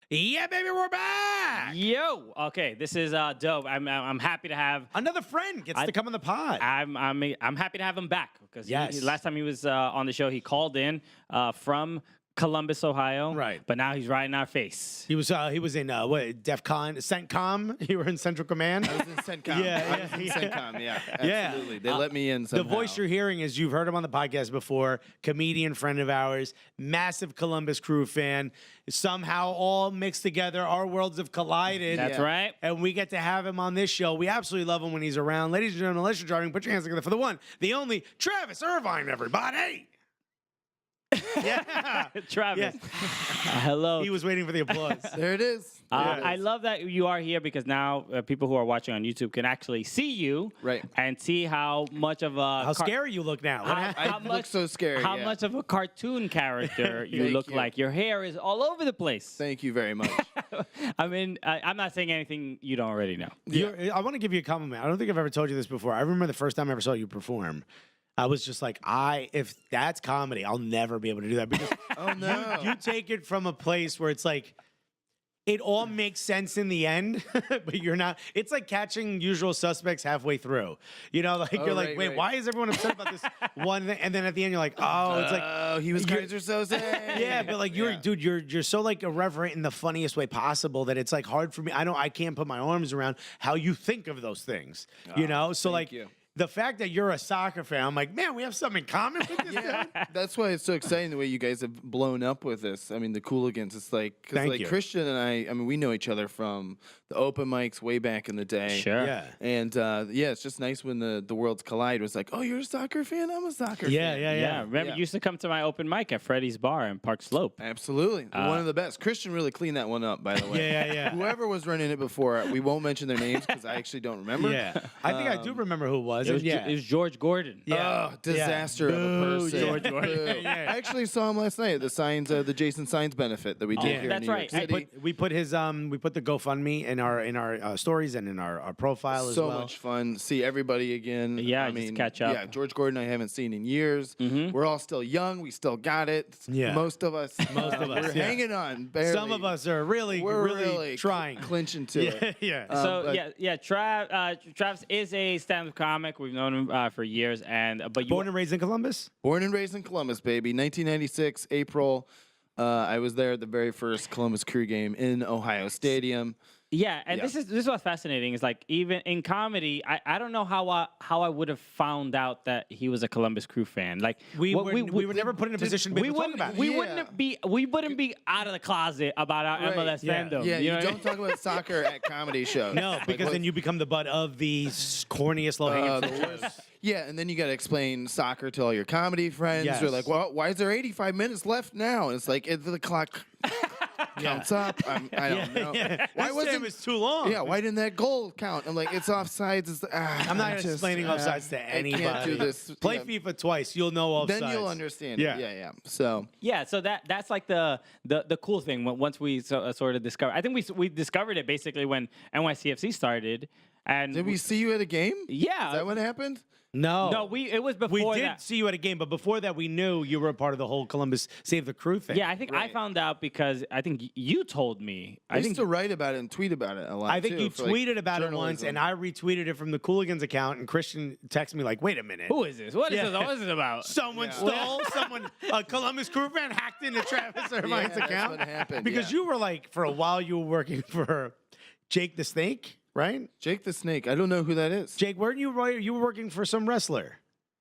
Yeah, baby, we're back. Yo, okay, this is dope. I'm happy to have. Another friend gets to come on the pod. I'm happy to have him back because Yes. last time he was on the show, he called in from Columbus, Ohio. Right. But now he's right in our face. He was in what, DEFCON, CENTCOM. You were in Central Command. I was in CENTCOM. Yeah, I was in CENTCOM, yeah. Yeah. Absolutely. They let me in The somehow. voice you're hearing is, you've heard him on the podcast before, comedian friend of ours, massive Columbus Crew fan. Somehow all mixed together, our worlds have collided. That's right. And we get to have him on this show. We absolutely love him when he's around. Ladies and gentlemen, unless you're driving, put your hands together for the one, the only, Travis Irvine, everybody. Yeah. Travis. Yeah. Hello. He was waiting for the applause. There it is. I love that you are here because now people who are watching on YouTube can actually see you, Right. and see how much of a How scary you look now. What happened? I look so scary. how yeah. much of a cartoon character you Thank look you. like. Your hair is all over the place. Thank you very much. I mean, I'm not saying anything you don't already know. I want to give you a compliment. I don't think I've ever told you this before. I remember the first time I ever saw you perform. I was just like, if that's comedy, I'll never be able to do that because Oh, no. you take it from a place where it's like, it all makes sense in the end, but you're not. It's like catching Usual Suspects halfway through. You know, like you're like, right, wait, right. why is everyone upset about this one thing? And then at the end, you're like, oh, it's like, Oh, he was you're- Kaiser Soze. yeah, but like you're so like irreverent in the funniest way possible that it's like hard for me. I can't put my arms around how you think of those things. You know, so thank like. you. The fact that you're a soccer fan, I'm like, man, we have something in common with this Yeah, guy. that's why it's so exciting the way you guys have blown up with this. I mean, the Cooligans. It's like, because Thank like you. Christian and I mean, we know each other from the open mics way back in the day. Sure. Yeah. And yeah, it's just nice when the worlds collide. It was like, oh, you're a soccer fan? I'm a soccer fan. Yeah, remember you used to come to my open mic at Freddy's Bar in Park Slope. Absolutely. One of the best. Christian really cleaned that one up, by the way. Yeah. Whoever was running it before, we won't mention their names because I actually don't remember. Yeah. I think I do remember who it was. It was, yeah. it was George Gordon. Yeah. Oh, disaster of a Boo, person. George Boo. Gordon. Yeah. I actually saw him last night at the Signs, the Jason Signs benefit that we did Yeah. here That's in New right. York City. we put the GoFundMe in our stories and in our profile as So well. much fun. See everybody again. Yeah, I just mean, catch up. Yeah, George Gordon I haven't seen in years. We're all still young. We still got it. Yeah. Most of us. Most of us, We're yeah. hanging on. Barely. Some of us are really, We're really trying. clinching to it. Yeah. So but- Travis is a stand-up comic. We've known him for years, but you Born and raised in Columbus? Born and raised in Columbus, baby. 1996, April. I was there at the very first Columbus Crew game in Ohio Stadium. Yeah, and Yeah. this is what's fascinating. Is like even in comedy, I don't know how I would have found out that he was a Columbus Crew fan. Like We were never put in a position to be able to talk about it. we Yeah. wouldn't be out of the closet about our Right, MLS yeah. fandom. Yeah, you you know what I don't mean? talk about soccer at comedy shows. No, Like, because then you become the butt of the corniest low-hanging the fruit. worst. Yeah, and then you got to explain soccer to all your comedy friends. Yes. They're like, well, why is there 85 minutes left now? And it's like, the clock counts up. I don't know. Yeah. Why This wasn't game is too long. Yeah, why didn't that goal count? I'm like, it's offsides. It's, I'm not explaining offsides to I anybody. can't do this. Play Yeah. FIFA twice, you'll know offsides. Then you'll understand. Yeah. it. Yeah. So Yeah, so that's like the cool thing. Once we sort of discover, I think we discovered it basically when NYCFC started. And did we see you at a game? Yeah. Is that what happened? No. No, it was before We did that. see you at a game, but before that, we knew you were a part of the whole Columbus Save the Crew thing. Yeah, I think I found out because I think you told me. I used to write about it and tweet about it a lot. I think too, you for, like, tweeted about it once, journalism. and I retweeted it from the Cooligans account, and Christian texted me like, wait a minute. Who is this? What is Yeah. this? What is this about? Someone stole, a Columbus Crew fan hacked into Travis Irvine's that's account. what happened, Because yeah. you were like, for a while, you were working for Jake the Snake, right? Jake the Snake. I don't know who that is. Jake, weren't you you were working for some wrestler?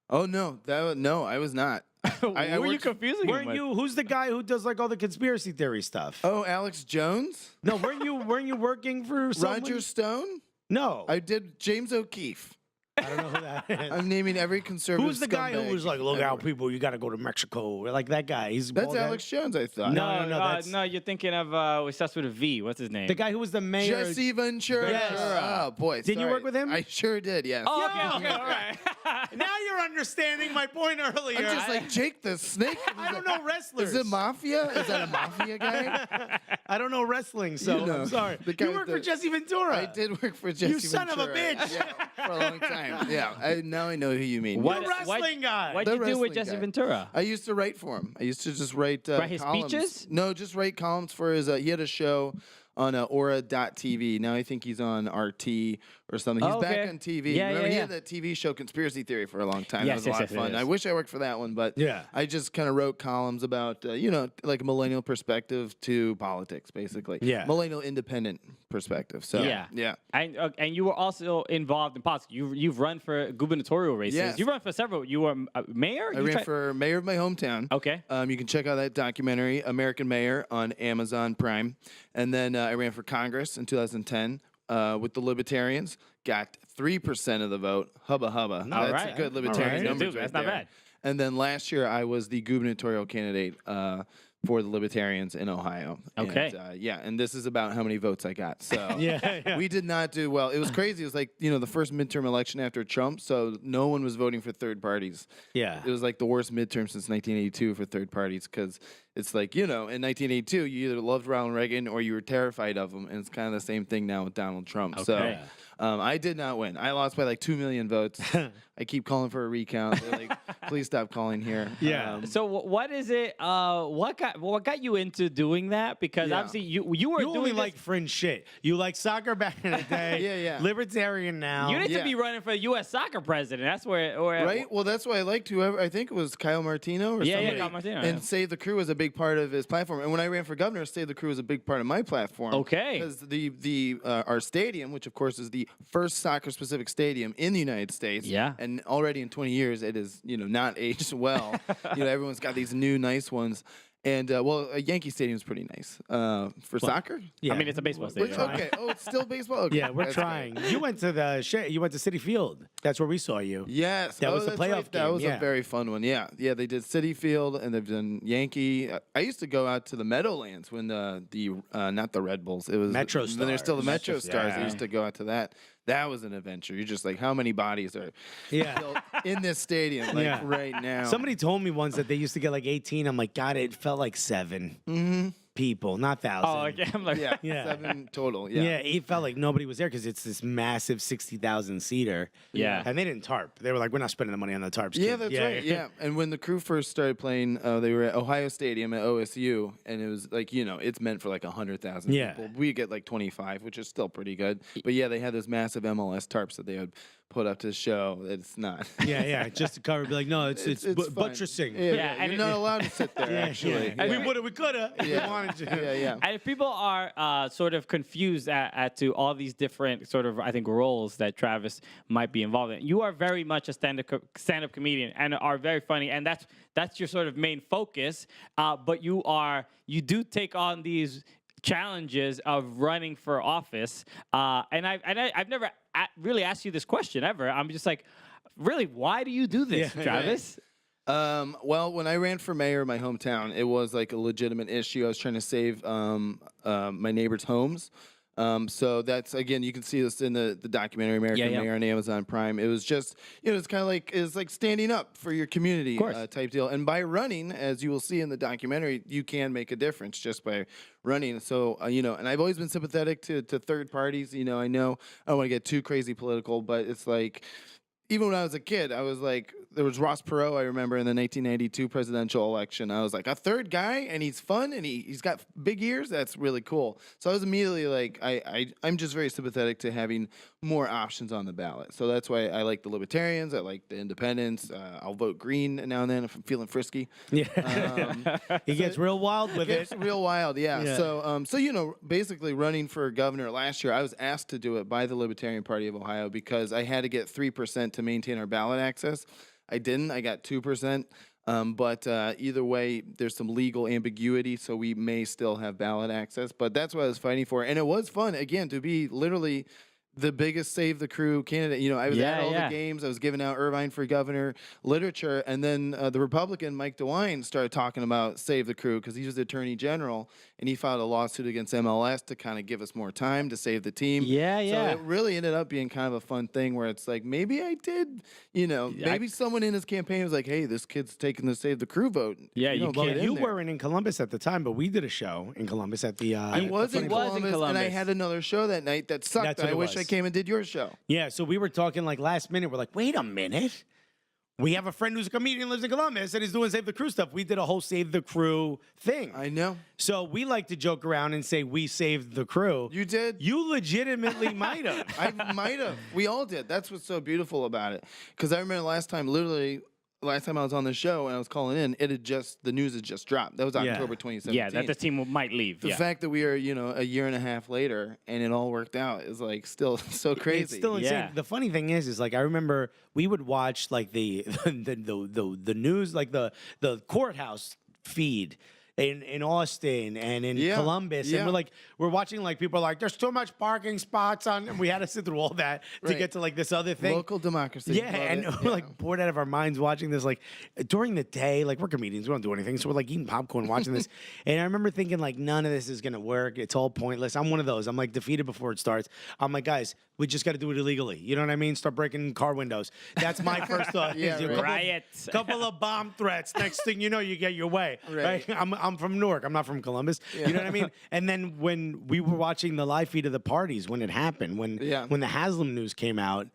Oh no, no, I was not. I Who are you worked- confusing him Weren't with? you? Who's the guy who does like all the conspiracy theory stuff? Oh, Alex Jones, No, weren't you working for someone? Roger Stone. No, I did James O'Keefe. I don't know who that is. I'm naming every conservative. Who's the guy who scumbag was like, look out, ever. people, you got to go to Mexico? Like that guy. He's That's bald guy. Alex Jones, I thought. No, that's- no, you're thinking of it starts with a V. What's his name? The guy who was the mayor. Jesse Ventura. Yes. Oh boy. Did you sorry. work with him? I sure did. Yes. Oh, okay, all right. Now you're understanding my point earlier. I'm just like Jake the Snake. I don't know wrestlers. Is it mafia? Is that a mafia guy? I don't know wrestling, so You know, I'm sorry. the guy You with work for the- Jesse Ventura. I did work for Jesse son of a Ventura. bitch. Yeah, for a long time. Prime. Yeah, now I know who you mean. What- The wrestling guy. What'd you The do with wrestling Jesse guy. Ventura? I used to write for him. I used to just write Write his columns. speeches? No, just write columns for his. He had a show on Aura.tv. Now I think he's on RT or something. He's Oh, back okay. on TV. Yeah, Remember, yeah, he yeah. had that TV show Conspiracy Theory for a long time. Yes, that was a lot yes, of yes, fun. it I is. wish I worked for that one, but Yeah. I just kind of wrote columns about, like a millennial perspective to politics, basically. Yeah. Millennial independent perspective. So, Yeah. yeah. And you were also involved in politics. You've run for gubernatorial races. Yes. You run for several. You were mayor. I ran for mayor of my hometown. Okay. You can check out that documentary, American Mayor, on Amazon Prime. And then I ran for Congress in 2010 with the Libertarians. Got 3% of the vote. Hubba hubba. All That's right. a good All Libertarian right. numbers Dude, right that's not there. bad. And then last year I was the gubernatorial candidate for the Libertarians in Ohio. Okay. And, and this is about how many votes I got. So Yeah. we did not do well. It was crazy. It was like, the first midterm election after Trump, so no one was voting for third parties. Yeah. It was like the worst midterm since 1982 for third parties because it's like, in 1982, you either loved Ronald Reagan or you were terrified of him. And it's kind of the same thing now with Donald Trump. Okay. So I did not win. I lost by like 2 million votes. I keep calling for a recount. They're like, please stop calling here. Yeah. So what is it? What got you into doing that? Because Yeah. obviously you were You doing only this- like fringe shit. You like soccer back in the day. Yeah. Libertarian now. You need Yeah. to be running for U.S. soccer president. That's where. Right? Well, that's why I liked whoever. I think it was Kyle Martino or Yeah, somebody. Kyle Martino, And yeah. Save the Crew was a big part of his platform. And when I ran for governor, Save the Crew was a big part of my platform. Okay. Because our stadium, which of course is the first soccer-specific stadium in the United States. Yeah. And already in 20 years, it is not aged well. Everyone's got these new nice ones. And a Yankee Stadium's pretty nice for soccer. Yeah. I mean, it's a baseball stadium. Okay. Oh, it's still baseball. Okay. Yeah, we're That's trying. great. You went to you went to City Field. That's where we saw you. Yes, That was the that's playoff right. That game, was yeah. a very fun one. Yeah, they did City Field and they've done Yankee. I used to go out to the Meadowlands when the not the Red Bulls. It was Metro Then there's still the Stars. Metro Stars. I yeah. used to go out to that. That was an adventure. You're just like, how many bodies are Yeah. built in this stadium Yeah. right now? Somebody told me once that they used to get like 18. I'm like, God, it felt like 7 people, not 1,000. Oh, okay. I'm like, Yeah, Yeah. 7 total. Yeah. Yeah. It felt like nobody was there because it's this massive 60,000 seater. Yeah. And they didn't tarp. They were like, we're not spending the money on the tarps. Yeah, kid." that's right. Yeah, and when the Crew first started playing, they were at Ohio Stadium at OSU, and it was like it's meant for like 100,000 Yeah. people. We get like 25, which is still pretty good. But yeah, they had those massive MLS tarps that they would put up to show that it's not. Yeah. Just to cover, be like, no, it's fine. buttressing. Yeah, and you're it- not allowed to sit there. Actually, We would have, we could have. Yeah. We wanted to. yeah. And if people are sort of confused at to all these different sort of, I think, roles that Travis might be involved in, you are very much a stand-up comedian and are very funny, and that's your sort of main focus. But you do take on these challenges of running for office, and I've never really asked you this question ever. I'm just like, really, why do you do this, Yeah, Travis? Well, when I ran for mayor of my hometown, it was like a legitimate issue. I was trying to save my neighbors' homes. So that's, again, you can see this in the documentary American Yeah. Mayor on Amazon Prime. It was just, it's kind of like standing up for your community type deal. And by running, as you will see in the documentary, you can make a difference just by running. So, and I've always been sympathetic to third parties. I know I don't want to get too crazy political, but it's like, even when I was a kid, I was like, there was Ross Perot, I remember, in the 1992 presidential election. I was like, a third guy, and he's fun, and he's got big ears? That's really cool. So I was immediately like, I'm just very sympathetic to having more options on the ballot. So that's why I like the Libertarians. I like the Independents. I'll vote Green now and then if I'm feeling frisky. Yeah. He gets real wild with it. It's real wild, yeah. Yeah. So basically running for governor last year, I was asked to do it by the Libertarian Party of Ohio because I had to get 3% to maintain our ballot access. I didn't. I got 2%. But either way, there's some legal ambiguity, so we may still have ballot access. But that's what I was fighting for, and it was fun again to be literally the biggest Save the Crew candidate. I was at all the games. I was giving out Irvine for governor literature. And then the Republican, Mike DeWine, started talking about Save the Crew because he was the attorney general. And he filed a lawsuit against MLS to kind of give us more time to save the team. Yeah. So it really ended up being kind of a fun thing where it's like, maybe I did, maybe someone in his campaign was like, hey, this kid's taking the Save the Crew vote. Yeah, you get can't- in You there. weren't in Columbus at the time, but we did a show in Columbus at the. I was in was in Columbus, and I Columbus. had another show that night that sucked. That's what I it wish I was. that came and did your show. Yeah, so we were talking like last minute. We're like, wait a minute. We have a friend who's a comedian, lives in Columbus, and is doing Save the Crew stuff. We did a whole Save the Crew thing. I know. So we like to joke around and say we saved the crew. You did? You legitimately might have. I might have. We all did. That's what's so beautiful about it. Because I remember last time I was on the show and I was calling in, the news had just dropped. That was October 2017. Yeah, that the team might leave. The fact that we are, a year and a half later and it all worked out is like still so crazy. It's still insane. Yeah. The funny thing is like I remember we would watch like the news, like the courthouse feed in Austin and in Columbus, and we're watching like people are like, there's too much parking spots on, and we had to sit through all that to get to like this other thing. Local democracy. Yeah, and we're like bored out of our minds watching this. Like during the day, like we're comedians, we don't do anything, so we're like eating popcorn watching this. And I remember thinking like, none of this is gonna work. It's all pointless. I'm one of those. I'm like defeated before it starts. I'm like, guys, we just got to do it illegally. You know what I mean? Start breaking car windows. That's my first thought. Riots. Couple of bomb threats. Next thing you know, you get your way. Right. I'm from Newark. I'm not from Columbus. You know what I mean? And then when we were watching the live feed of the parties when it happened, when the Haslam news came out,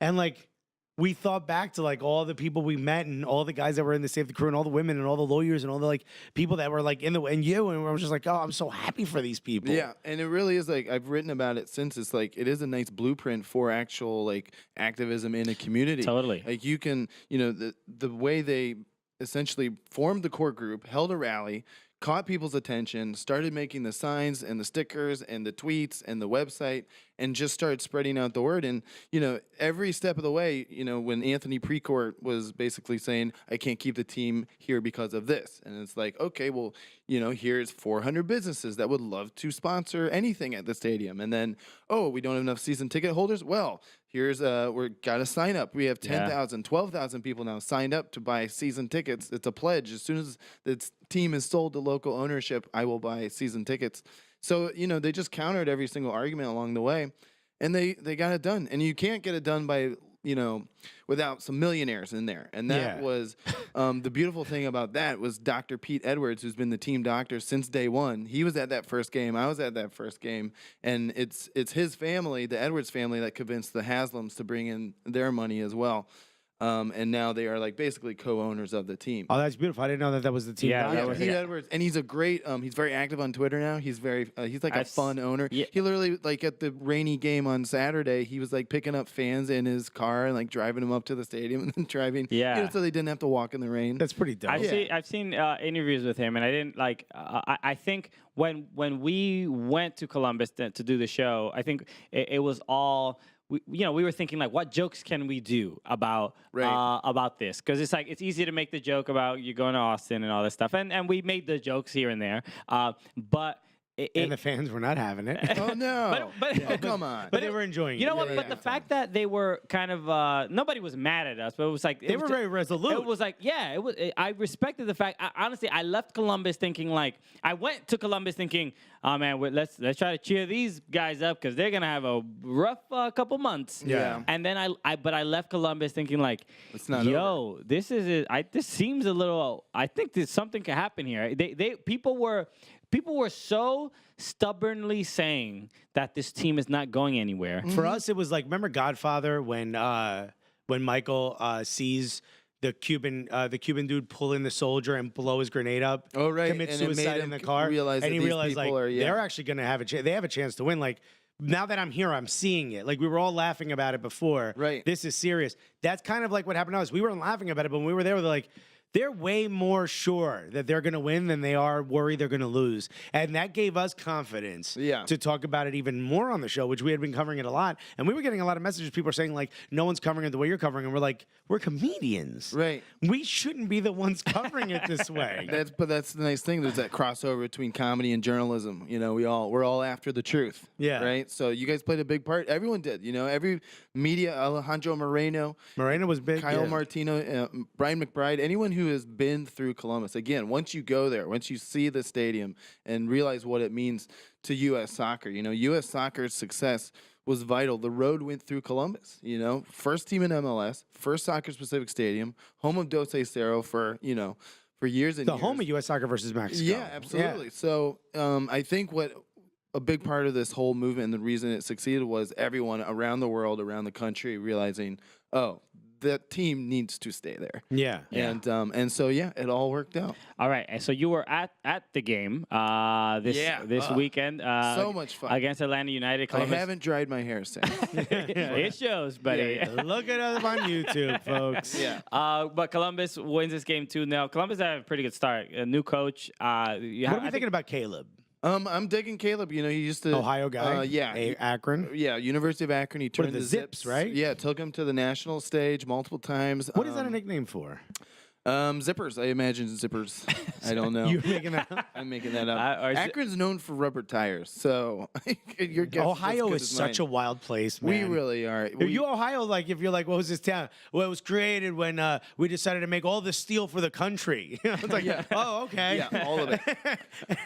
and like we thought back to like all the people we met and all the guys that were in the Save the Crew and all the women and all the lawyers and all the like people that were like and I was just like, oh, I'm so happy for these people. Yeah, and it really is like I've written about it since. It's like it is a nice blueprint for actual like activism in a community. Totally. Like you can, the way they essentially formed the core group, held a rally, caught people's attention, started making the signs and the stickers and the tweets and the website, and just started spreading out the word. And, every step of the way, when Anthony Precourt was basically saying, I can't keep the team here because of this. And it's like, okay, well, here's 400 businesses that would love to sponsor anything at the stadium. And then, oh, we don't have enough season ticket holders. Well, here's we're got to sign up. We have 10,000, 12,000 people now signed up to buy season tickets. It's a pledge. As soon as the team is sold to local ownership, I will buy season tickets. So, they just countered every single argument along the way, and they got it done. And you can't get it done by, without some millionaires in there. And that was the beautiful thing about that was Dr. Pete Edwards, who's been the team doctor since day one. He was at that first game. I was at that first game. And it's his family, the Edwards family, that convinced the Haslams to bring in their money as well. And now they are like basically co-owners of the team. Oh, that's beautiful. I didn't know that was the team. Pete Edwards, and he's a great. He's very active on Twitter now. He's very. He's like a fun owner. Yeah. He literally like at the rainy game on Saturday, he was like picking up fans in his car and like driving them up to the stadium and then driving. Yeah. So they didn't have to walk in the rain. That's pretty dope. I've seen interviews with him, and I didn't like. I think when we went to Columbus to do the show, I think it was all. We were thinking like, what jokes can we do about this? Because it's like it's easy to make the joke about you going to Austin and all this stuff, and we made the jokes here and there, but. And the fans were not having it. Oh no! But come on! But they were enjoying it. You know what? But the fact that they were kind of nobody was mad at us, but it was like they were very resolute. It was like I respected the fact. Honestly, I left Columbus thinking like I went to Columbus thinking, oh man, let's try to cheer these guys up because they're gonna have a rough couple months. Yeah. And then I left Columbus thinking like, it's not over. This seems a little. I think something could happen here. People were so stubbornly saying that this team is not going anywhere. For us, it was like, remember Godfather when Michael sees the Cuban dude pull in the soldier and blow his grenade up, oh right, commit suicide in the car, and he realized like they're actually going to have a chance. They have a chance to win. Like now that I'm here, I'm seeing it. Like we were all laughing about it before. Right, this is serious. That's kind of like what happened to us. We weren't laughing about it, but when we were there, we were like. They're way more sure that they're going to win than they are worried they're going to lose. And that gave us confidence to talk about it even more on the show, which we had been covering it a lot. And we were getting a lot of messages. People are saying, like, no one's covering it the way you're covering it. And we're like, we're comedians. Right. We shouldn't be the ones covering it this way. But that's the nice thing. There's that crossover between comedy and journalism. We're all after the truth. Yeah. Right? So you guys played a big part. Everyone did. Every media, Alejandro Moreno. Moreno was big. Kyle Martino, Brian McBride, anyone who has been through Columbus. Again, once you go there, once you see the stadium and realize what it means to U.S. soccer, U.S. soccer's success was vital. The road went through Columbus, first team in MLS, first soccer-specific stadium, home of Dos Acero for years and years. The home of U.S. Soccer versus Mexico. Yeah, absolutely. Yeah. So I think what a big part of this whole movement and the reason it succeeded was everyone around the world, around the country realizing, oh, that team needs to stay there. Yeah. And so it all worked out. All right, and so you were at the game this weekend. So much fun against Atlanta United. Columbus. I haven't dried my hair since. It shows, buddy. Yeah. Look it up on YouTube, folks. Yeah. But Columbus wins this game 2-0. Columbus had a pretty good start. A new coach. What are we thinking about Caleb? I'm digging Caleb. You know, he used to Ohio guy. Akron. Yeah, University of Akron. He turned the Zips, right? Yeah, took him to the national stage multiple times. What is that a nickname for? Zippers. I imagine zippers. I don't know. You're making that up? I'm making that up. Akron's known for rubber tires, so your guess Ohio is is such a wild place, man. We really are. If you Ohio, like, if you're like, what was this town? Well, it was created when we decided to make all the steel for the country. It's like, oh, okay. Yeah, all of it.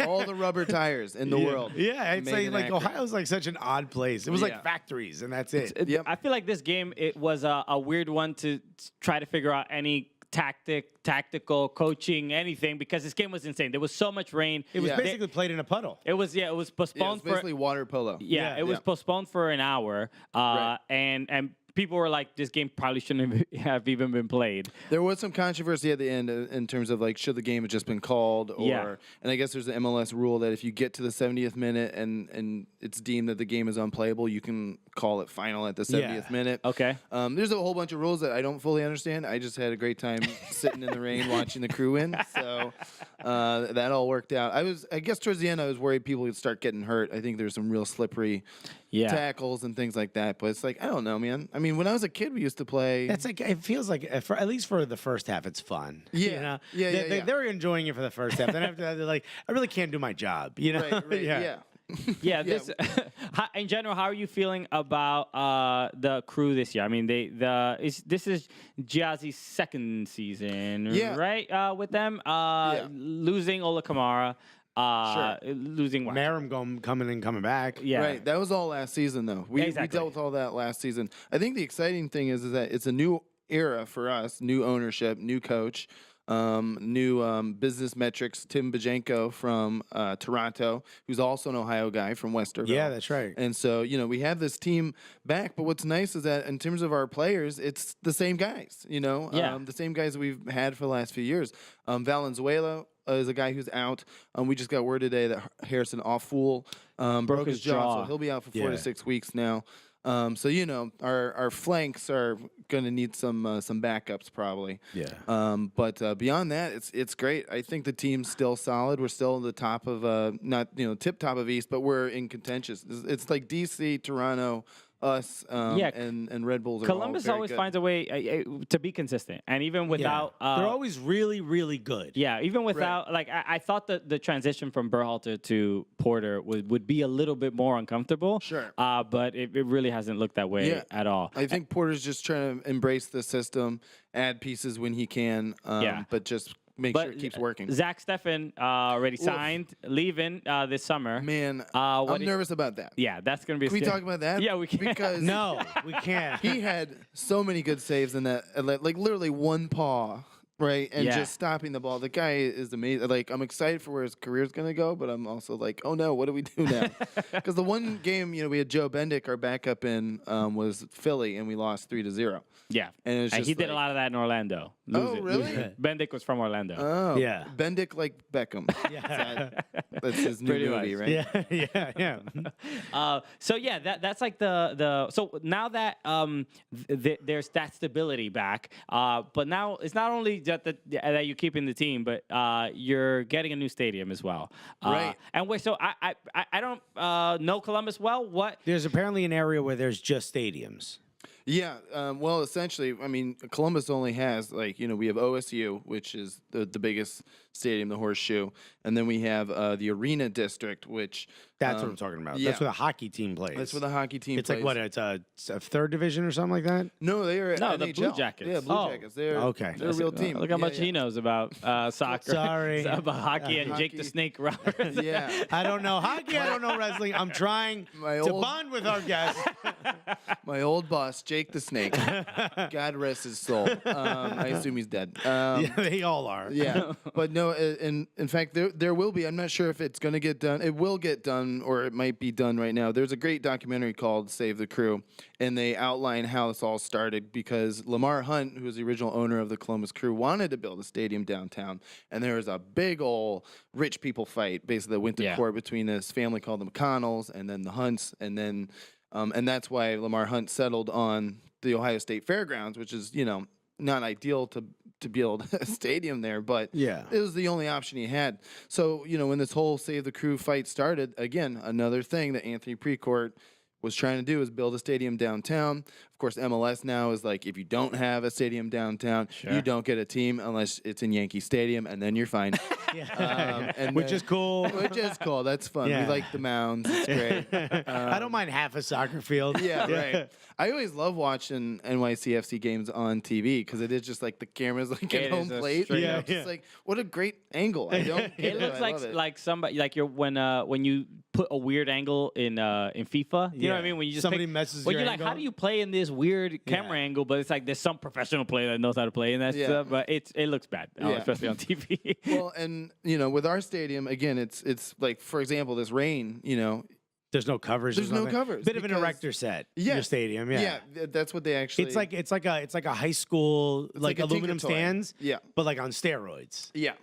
All the rubber tires in the world. Yeah, it's like Ohio's like such an odd place. It was like factories, and that's it. I feel like this game, it was a weird one to try to figure out any tactical coaching, anything, because this game was insane. There was so much rain. It was basically played in a puddle. It was postponed for basically water polo. It was postponed for an hour, and people were like, this game probably shouldn't have even been played. There was some controversy at the end in terms of like, should the game have just been called? And I guess there's an MLS rule that if you get to the 70th minute and it's deemed that the game is unplayable, you can call it final at the 70th minute. Okay. There's a whole bunch of rules that I don't fully understand. I just had a great time sitting in the rain watching the crew win. So that all worked out. I guess towards the end, I was worried people would start getting hurt. I think there's some real slippery tackles and things like that. But it's like, I don't know, man. I mean, when I was a kid, we used to play. That's like, it feels like, at least for the first half, it's fun. Yeah. You know? They're enjoying it for the first half. Then after that, they're like, I really can't do my job. You know? Right. Yeah. This in general, how are you feeling about the crew this year? I mean, this is Giazzi's second season, right? With them, losing Ola Kamara. Losing Marum coming back. Yeah. Right. That was all last season, though. We dealt with all that last season. I think the exciting thing is that it's a new era for us, new ownership, new coach, new business metrics. Tim Bajenko from Toronto, who's also an Ohio guy from Westerville. Yeah, that's right. And so, we have this team back. But what's nice is that in terms of our players, it's the same guys, the same guys that we've had for the last few years. Valenzuela is a guy who's out. We just got word today that Harrison Offwool broke his jaw, so he'll be out for 4 to 6 weeks now. So our flanks are going to need some backups probably. Yeah. But beyond that, it's great. I think the team's still solid. We're still at the top of not tip top of East, but we're in contentious. It's like DC, Toronto, us, and Red Bulls. Columbus always finds a way to be consistent, and even without, they're always really, really good. Yeah, even without, like I thought that the transition from Berhalter to Porter would be a little bit more uncomfortable. Sure. But it really hasn't looked that way at all. I think Porter's just trying to embrace the system, add pieces when he can, but just make sure it keeps working. Zach Steffen already signed, leaving this summer. Man, I'm nervous about that. Yeah, that's going to be Can we talk about that? Yeah, we can. Because no, we can't. He had so many good saves in that, like literally one paw, right? And just stopping the ball. The guy is amazing. Like, I'm excited for where his career is going to go, but I'm also like, oh no, what do we do now? Because the one game, we had Joe Bendick, our backup in, was Philly, and we lost 3-0. Yeah, and it was just he did a lot of that in Orlando. Really? Bendick was from Orlando. Oh, yeah. Bendick like Beckham. That's his new movie, right? Yeah. So that's like the so now that there's that stability back, but now it's not only that you're keeping the team, but you're getting a new stadium as well. Right. And wait, so I don't know Columbus well. What? There's apparently an area where there's just stadiums. Yeah, well, essentially, I mean, Columbus only has, we have OSU, which is the biggest stadium, the Horseshoe, and then we have the Arena District, which... That's what I'm talking about. Yeah. That's where the hockey team plays. That's where the hockey team plays. It's like, what, it's a third division or something like that? No, they are NHL. The Blue Jackets. Yeah, Blue Jackets. They're a real team. Look how much he knows about soccer. Sorry. About hockey and Jake the Snake Roberts. Yeah. I don't know hockey. I don't know wrestling. I'm trying to bond with our guests. My old boss, Jake the Snake. God rest his soul. I assume he's dead. Yeah, they all are. Yeah, but no. In fact, there will be. I'm not sure if it's going to get done. It will get done, or it might be done right now. There's a great documentary called "Save the Crew," and they outline how this all started because Lamar Hunt, who was the original owner of the Columbus Crew, wanted to build a stadium downtown, and there was a big old rich people fight, basically that went to court between this family called the McConnells and then the Hunts, and then and that's why Lamar Hunt settled on the Ohio State Fairgrounds, which is not ideal to build a stadium there, but it was the only option he had. So when this whole Save the Crew fight started, again, another thing that Anthony Precourt was trying to do is build a stadium downtown. Of course, MLS now is like, if you don't have a stadium downtown, you don't get a team unless it's in Yankee Stadium, and then you're fine. Which is cool. Which is cool. That's fun. We like the mounds. It's great. I don't mind half a soccer field. Yeah, right. I always love watching NYCFC games on TV because it is just like the camera's like at home plate. It's just like, what a great angle. I don't get it. Looks like somebody like you're when you put a weird angle in FIFA. You know what I mean? When you just somebody messes your you're angle. Like, how do you play in this weird camera angle? But it's like there's some professional player that knows how to play in that stuff. But it looks bad, especially on TV. Well, and with our stadium again, it's like, for example, this rain. There's no covers. There's no covers. Bit of an erector set. In your stadium. Yeah, that's what they actually. It's like a high school like aluminum stands. Yeah, but like on steroids. Yeah.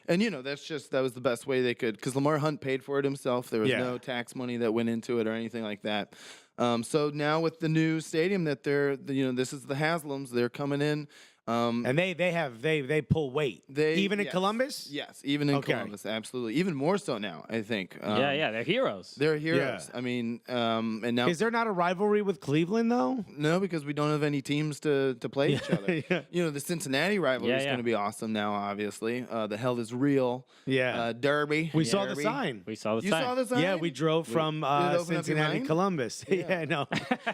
And that was the best way they could, because Lamar Hunt paid for it himself. There was no tax money that went into it or anything like that. So now with the new stadium that this is the Haslams. They're coming in. And they pull weight. Even in Columbus? Yes, even in Columbus, absolutely. Even more so now, I think. They're heroes. They're heroes. I mean, and now is there not a rivalry with Cleveland though? No, because we don't have any teams to play each other. The Cincinnati rivalry is going to be awesome now. Obviously, the hell is real. Derby. We saw the sign. You saw the sign? Yeah, we drove from Cincinnati, Columbus. Yeah, no,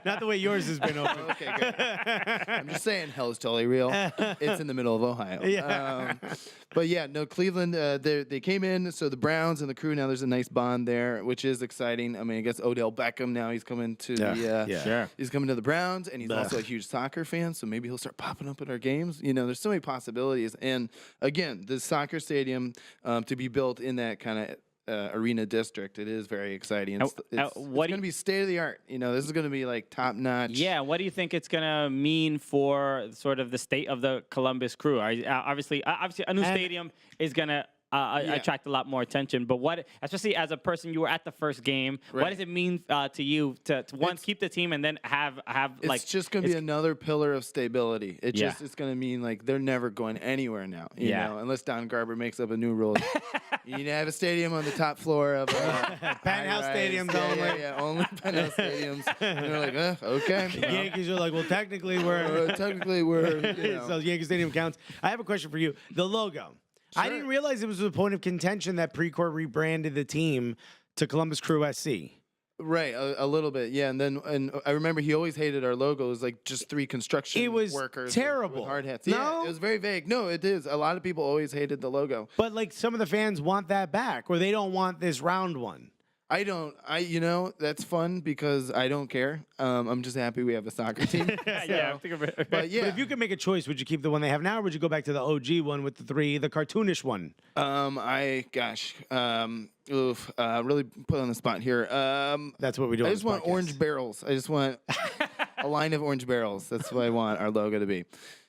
not the way yours has been open. Okay, good. I'm just saying, hell is totally real. It's in the middle of Ohio. But Cleveland, they came in, so the Browns and the Crew, now there's a nice bond there, which is exciting. I mean, I guess Odell Beckham now, he's coming to he's coming to the Browns, and he's also a huge soccer fan, so maybe he'll start popping up at our games. There's so many possibilities. And again, the soccer stadium to be built in that kind of arena district, it is very exciting. It's going to be state of the art. This is going to be like top notch. Yeah, what do you think it's going to mean for sort of the state of the Columbus Crew? Obviously, a new stadium is going to attract a lot more attention. But what, especially as a person, you were at the first game. Right. What does it mean to you to one, keep the team and then have like? It's just going to be another pillar of stability. It's going to mean like they're never going anywhere now. You know, unless Don Garber makes up a new rule. You need to have a stadium on the top floor of penthouse stadiums only. Yeah, only penthouse stadiums. And they're like, okay. Yankees are like, well, technically we're so Yankee Stadium counts. I have a question for you. The logo. Sure. I didn't realize it was a point of contention that Precourt rebranded the team to Columbus Crew SC. Right, a little bit, yeah. And I remember he always hated our logo. It was like just three construction workers. Terrible. With hard hats. No? Yeah, it was very vague. No, it is. A lot of people always hated the logo. But like some of the fans want that back, or they don't want this round one. I don't. That's fun because I don't care. I'm just happy we have a soccer team. But if you could make a choice, would you keep the one they have now, or would you go back to the OG one with the cartoonish one? Really put on the spot here. That's what we do. I just want orange barrels. I just want a line of orange barrels. That's what I want our logo to be.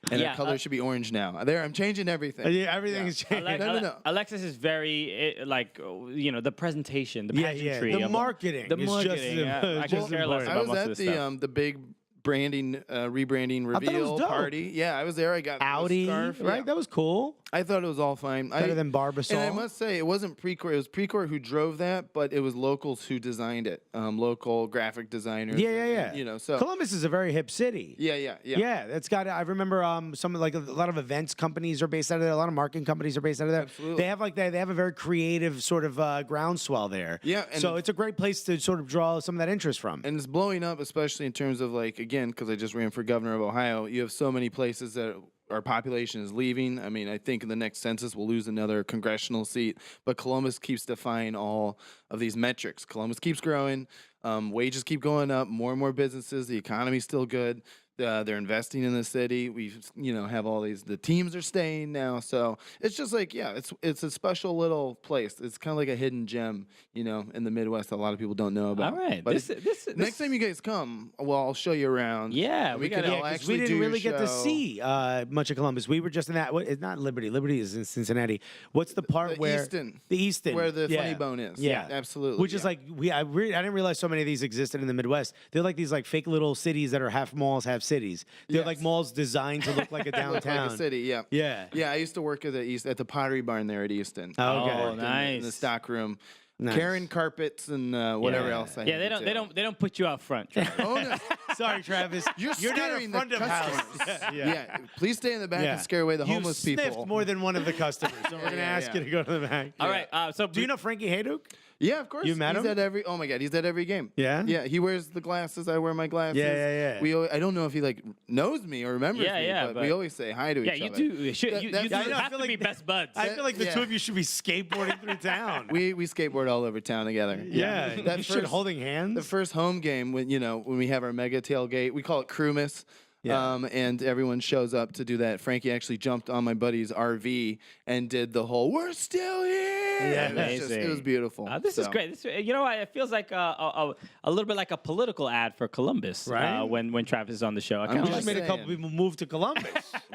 And the color should be orange now. I'm changing everything. Yeah, everything is changing. No. Alexis is very the presentation, the pageantry, the marketing. The marketing. I could care less about most of this stuff. I was at the big rebranding reveal party. Yeah, I was there. I got Audi, scarf. right? That was cool. I thought it was all fine. Better than Barbasol. And I must say, it wasn't Precourt. It was Precourt who drove that, but it was locals who designed it. Local graphic designers. Yeah. So Columbus is a very hip city. Yeah. Yeah, that's got. I remember some like a lot of events companies are based out of there. A lot of marketing companies are based out of there. Absolutely. They have a very creative sort of groundswell there. Yeah. So it's a great place to sort of draw some of that interest from. And it's blowing up, especially in terms of because I just ran for governor of Ohio. You have so many places that our population is leaving. I mean, I think in the next census we'll lose another congressional seat, but Columbus keeps defying all of these metrics. Columbus keeps growing. Wages keep going up. More and more businesses. The economy's still good. They're investing in the city. We, have all these. The teams are staying now, so it's just like, it's a special little place. It's kind of like a hidden gem, in the Midwest that a lot of people don't know about. All right, but next time you guys come, well, I'll show you around. Yeah, we didn't really get to see much of Columbus. We were just in that. It's not Liberty. Liberty is in Cincinnati. What's the part where the Easton, where the Funny Bone is? Yeah, absolutely. Which is like I didn't realize so many of these existed in the Midwest. They're like these like fake little cities that are half malls, half cities. They're like malls designed to look like a downtown. Look like a city, yeah. Yeah. I used to work at the Pottery Barn there at Easton. Oh, okay. Oh, nice. In the stock room. Nice. Carrying carpets and whatever else. They don't put you out front. Oh, no. Sorry, Travis. You're not a scaring front the of house. Yeah. Please stay in the back and scare away the homeless You people. sniffed more than one of the customers, so we're gonna ask you to go to the back. All right. So do you know Frankie Hayduk? Yeah, of course. You met him? Oh my God, he's at every game. Yeah? Yeah, he wears the glasses. I wear my glasses. Yeah. I don't know if he knows me or remembers me, but we always say hi to each other. Yeah, you do. You have to be best buds. I feel like the two of you should be skateboarding through town. We skateboard all over town together. Yeah, that should holding hands. The first home game when we have our mega tailgate, we call it Crewmas. Yeah. And everyone shows up to do that. Frankie actually jumped on my buddy's RV and did the whole "We're still here." Yeah, amazing. It was beautiful. This is great. It feels like a little bit like a political ad for Columbus. Right. When Travis is on the show, We just made a couple people move to Columbus.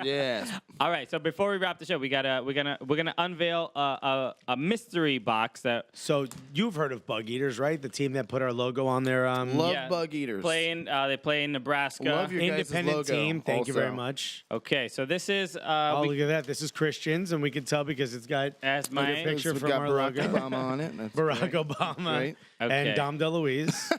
Yes. All right. So before we wrap the show, we're gonna unveil a mystery box that. So you've heard of Bug Eaters, right? The team that put our logo on their Love Bug Eaters. They play in Nebraska. Love your independent logo team. Thank you very also. much. Okay, so this is. Look at that. This is Christian's, and we can tell because it's got That's a mine. picture It's from got our Barack logo. Obama on it. That's Barack great. Obama Great. Okay. and Dom DeLuise.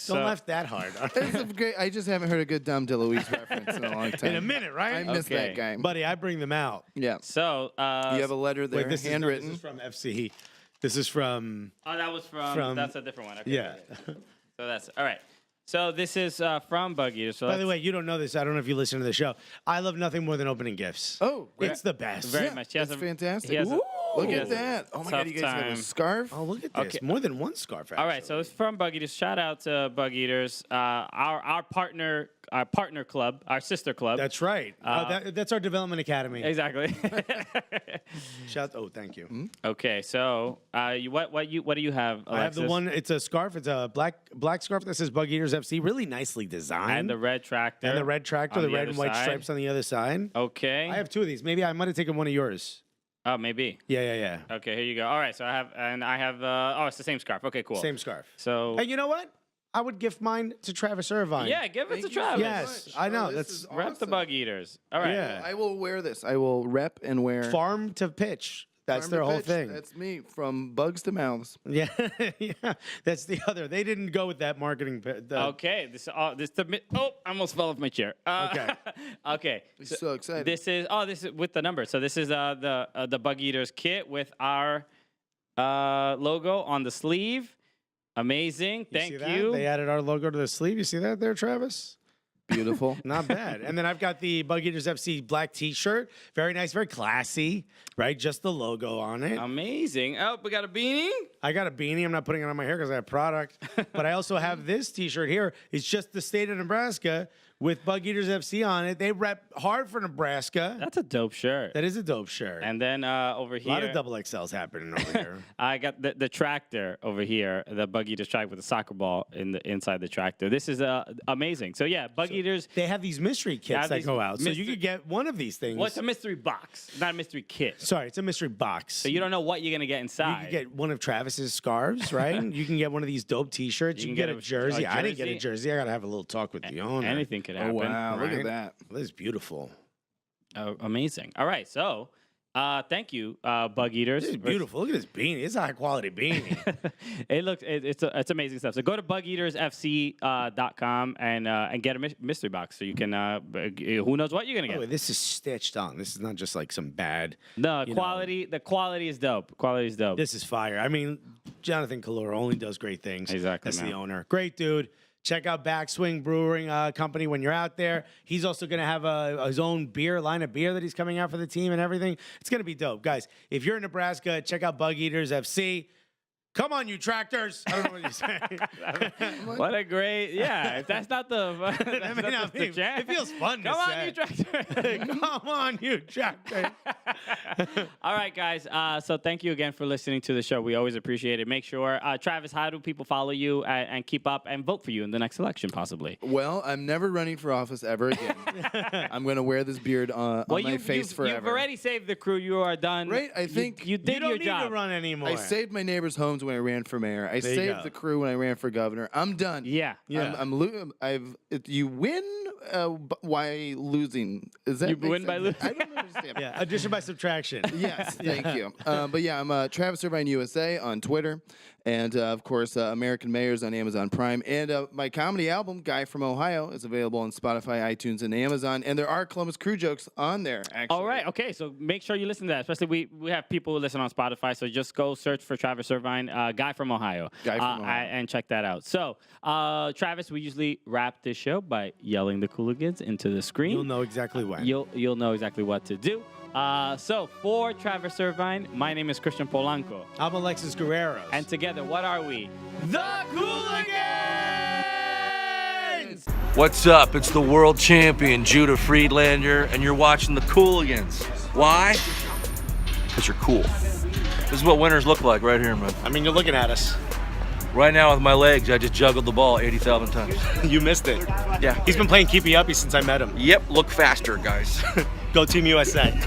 Don't laugh that hard. That's great. I just haven't heard a good Dom DeLuise reference in a long time. In a minute, right? I miss Okay. that guy. Buddy, I bring them out. Yeah. So. You have a letter there, Wait, this handwritten. This is from FC. This is from. Oh, that was from. That's a different one. Okay. Yeah. So that's all right. So this is from Bug Eaters. So By the way, you don't know this. I don't know if you listen to the show. I love nothing more than opening gifts. Oh, great. It's the best. very much. He has That's a- fantastic. he has a- Ooh, look he at has a that. Oh my tough God, you guys have time. a scarf? Oh, look at this. Okay. More than one scarf, actually. All right, so it's from Bug Eaters. Shout out to Bug Eaters, our partner club, our sister club. That's right. That's our development academy. Exactly. Thank you. Okay, so what do you have, Alexis? I have the one. It's a scarf. It's a black scarf that says Bug Eaters FC. Really nicely designed. And the red tractor. And the red tractor, on the the red other and white side. stripes on the other side. Okay. I have two of these. Maybe I might have taken one of yours. Oh, maybe. Yeah. Okay, here you go. All right, so I have. It's the same scarf. Okay, cool. Same scarf. So. And you know what? I would gift mine to Travis Irvine. Yeah, give it Thank to you Travis. Yes, I know. this That's is Rep the awesome. Bug Eaters. All right. Yeah. I will wear this. I will rep and wear. farm to pitch. That's Farm their to whole pitch. thing. That's me, from bugs to mouths. Yeah, yeah. That's the other. They didn't go with that marketing. Okay. I almost fell off my chair. Okay. Okay. I'm so excited. This is with the number. So this is the Bug Eaters kit with our logo on the sleeve. Amazing. Thank see that? you. They added our logo to the sleeve. You see that there, Travis? Beautiful. Not bad. And then I've got the Bug Eaters FC black T-shirt. Very nice, very classy, right? Just the logo on it. Amazing. Oh, we got a beanie. I got a beanie. I'm not putting it on my hair because I have product. But I also have this T-shirt here. It's just the state of Nebraska with Bug Eaters FC on it. They rep hard for Nebraska. That's a dope shirt. That is a dope shirt. And then over A here, lot of double XLs happening over here. I got the tractor over here, the Bug Eaters tractor with the soccer ball inside the tractor. This is amazing. So yeah, Bug Eaters. They have these mystery kits that these go out. So you mystery- could get one of these things. Well, it's a mystery box, not a mystery kit. Sorry, it's a mystery box. So you don't know what you're gonna get You inside. can get one of Travis's scarves, right? You can get one of these dope T-shirts. You can get a jersey. I didn't get a jersey. I gotta have a little talk with the owner. Anything could Oh, happen. wow. Look right? at that. This is beautiful. Oh, amazing. All right, so thank you, Bug Eaters. This is beautiful. Look at this beanie. It's a high quality beanie. It's amazing stuff. So go to bugeatersfc.com and get a mystery box so you can who knows what you're gonna By get. the way, this is stitched on. This is not just like some bad. The you quality is dope. Quality is dope. This is fire. I mean, Jonathan Kalura only does great things. Exactly, That's man. the owner. Great dude. Check out Backswing Brewing Company when you're out there. He's also going to have his own line of beer that he's coming out for the team and everything. It's going to be dope. Guys, if you're in Nebraska, check out Bug Eaters FC. Come on, you tractors. I don't know what you say. What a great, yeah. If that's not the, the jam. It feels fun to Come on, say. you tractor. Come on, you tractor. All right, guys. So thank you again for listening to the show. We always appreciate it. Make sure, Travis, how do people follow you and keep up and vote for you in the next election, possibly? Well, I'm never running for office ever again. I'm going to wear this beard on my face forever. You've already saved the crew. You are done. Right? I think you did your job. You don't need to run anymore. I saved my neighbors' homes when I ran for mayor. I saved the crew when I ran for governor. I'm done. Yeah. You win. Why losing? Is that you win by losing? I don't understand. Yeah, addition by subtraction. Yes, thank you. But yeah, I'm Travis Irvine USA on Twitter, and of course, American Mayors on Amazon Prime. And my comedy album, Guy from Ohio, is available on Spotify, iTunes, and Amazon. And there are Columbus Crew jokes on there. Actually. All right. Okay. So make sure you listen to that. Especially we have people who listen on Spotify. So just go search for Travis Irvine, Guy from Ohio. Guy from Ohio. And check that out. So Travis, we usually wrap this show by yelling the Cooligans into the screen. You'll know exactly when. You'll know exactly what to do. So for Travis Irvine, my name is Christian Polanco. I'm Alexis Guerrero. And together, what are we? The Cooligans! What's up? It's the world champion, Judah Friedlander, and you're watching the Cooligans. Why? Because you're cool. This is what winners look like right here, man. I mean, you're looking at us. Right now with my legs, I just juggled the ball 80,000 times. You missed it. Yeah. He's been playing keepy uppy since I met him. Yep, look faster, guys. Go Team USA.